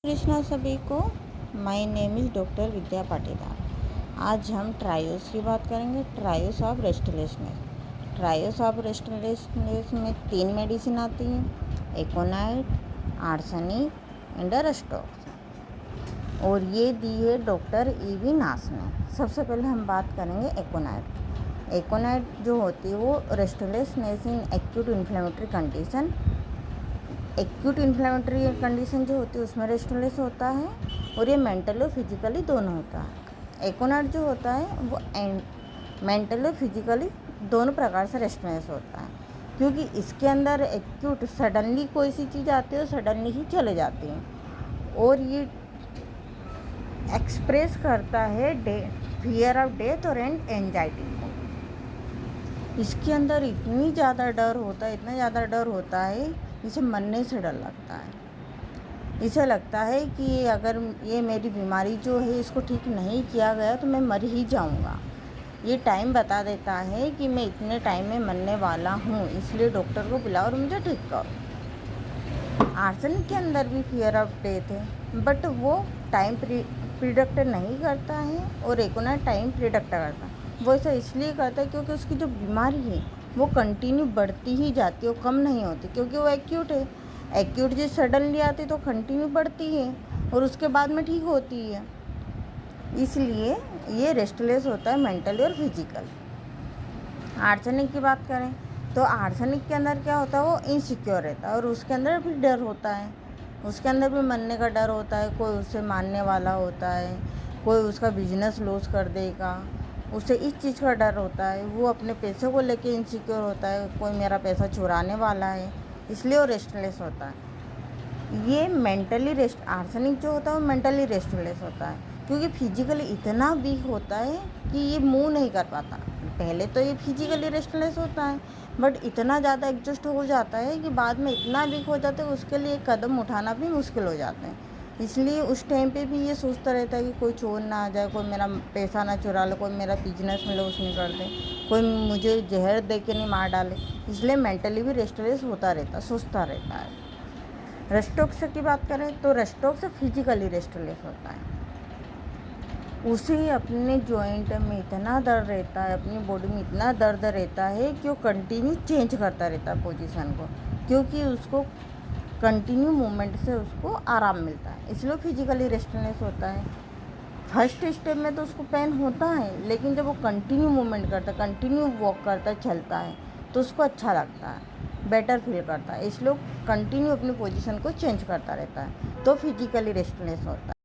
कृष्णा सभी को। My name is doctor विद्या पाटीदार। आज हम ट्रायोस की बात करेंगे। Triose of restlessness. Triose of restlessness में 3 मेडिसिन आती हैं, एकोनाइट, आर्सेनिक एंड रेस्टोक्स, और ये दी है डॉक्टर ईवी नास ने। सबसे पहले हम बात करेंगे एकोनाइट। एकोनाइट जो होती है वो restlessness in acute inflammatory condition. Acute inflammatory condition जो होती है उसमें रेस्टलेस होता है, और ये मेंटली और फिजिकली दोनों होता है। एकोनाइट जो होता है वो मेंटली और फिजिकली दोनों प्रकार से रेस्टलेस होता है, क्योंकि इसके अंदर एक्यूट सडनली कोई सी चीज़ आती है और सडनली ही चले जाती है, और ये एक्सप्रेस करता है फियर ऑफ डेथ और एंजाइटी को। इसके अंदर इतनी ज़्यादा डर होता है, इतना ज़्यादा डर होता है, इसे मरने से डर लगता है। इसे लगता है कि अगर ये मेरी बीमारी जो है इसको ठीक नहीं किया गया तो मैं मर ही जाऊंगा। ये टाइम बता देता है कि मैं इतने टाइम में मरने वाला हूँ, इसलिए डॉक्टर को बुलाओ और मुझे ठीक करो। आर्सेनिक के अंदर भी फियर ऑफ डेथ है, बट वो टाइम प्रिडिक्ट नहीं करता है, और एकोनाइट टाइम प्रिडिक्ट करता है। वो ऐसा इसलिए करता है क्योंकि उसकी जो बीमारी है वो कंटिन्यू बढ़ती ही जाती है, वो कम नहीं होती, क्योंकि वो एक्यूट है। एक्यूट जो सडनली आती है तो कंटिन्यू बढ़ती है और उसके बाद में ठीक होती है, इसलिए ये रेस्टलेस होता है मेंटली और फिजिकल। आर्सेनिक की बात करें तो आर्सेनिक के अंदर क्या होता है, वो इनसिक्योर रहता है, और उसके अंदर भी डर होता है। उसके अंदर भी मरने का डर होता है, कोई उससे मारने वाला होता है, कोई उसका बिजनेस लॉस कर देगा, उसे इस चीज़ का डर होता है। वो अपने पैसे को लेके इनसिक्योर होता है, कोई मेरा पैसा चुराने वाला है, इसलिए वो रेस्टलेस होता है। ये मेंटली आर्सेनिक जो होता है वो मेंटली रेस्टलेस होता है, क्योंकि फिजिकली इतना वीक होता है कि ये मूव नहीं कर पाता। पहले तो ये फिजिकली रेस्टलेस होता है, बट इतना ज़्यादा एडजस्ट हो जाता है कि बाद में इतना वीक हो जाता है कि उसके लिए कदम उठाना भी मुश्किल हो जाते हैं। इसलिए उस टाइम पे भी ये सोचता रहता है कि कोई चोर ना आ जाए, कोई मेरा पैसा ना चुरा ले, कोई मेरा बिजनेस में लॉस नहीं कर दे, कोई मुझे जहर दे के नहीं मार डाले। इसलिए मेंटली भी रेस्टलेस होता रहता, सोचता रहता है। रेस्टोक्स की बात करें तो रेस्टोक्स फिजिकली रेस्टलेस होता है। उसे अपने जॉइंट में इतना दर्द रहता है, अपनी बॉडी में इतना दर्द रहता है कि वो कंटिन्यू चेंज करता रहता है पोजीशन को, क्योंकि उसको कंटिन्यू मूवमेंट से उसको आराम मिलता है, इसलिए फिजिकली रेस्टलेस होता है। फर्स्ट स्टेप में तो उसको पेन होता है, लेकिन जब वो कंटिन्यू मूवमेंट करता है, कंटिन्यू वॉक करता है, चलता है, तो उसको अच्छा लगता है, बेटर फील करता है, इसलिए कंटिन्यू अपनी पोजीशन को चेंज करता रहता है, तो फिजिकली रेस्टलेस होता है।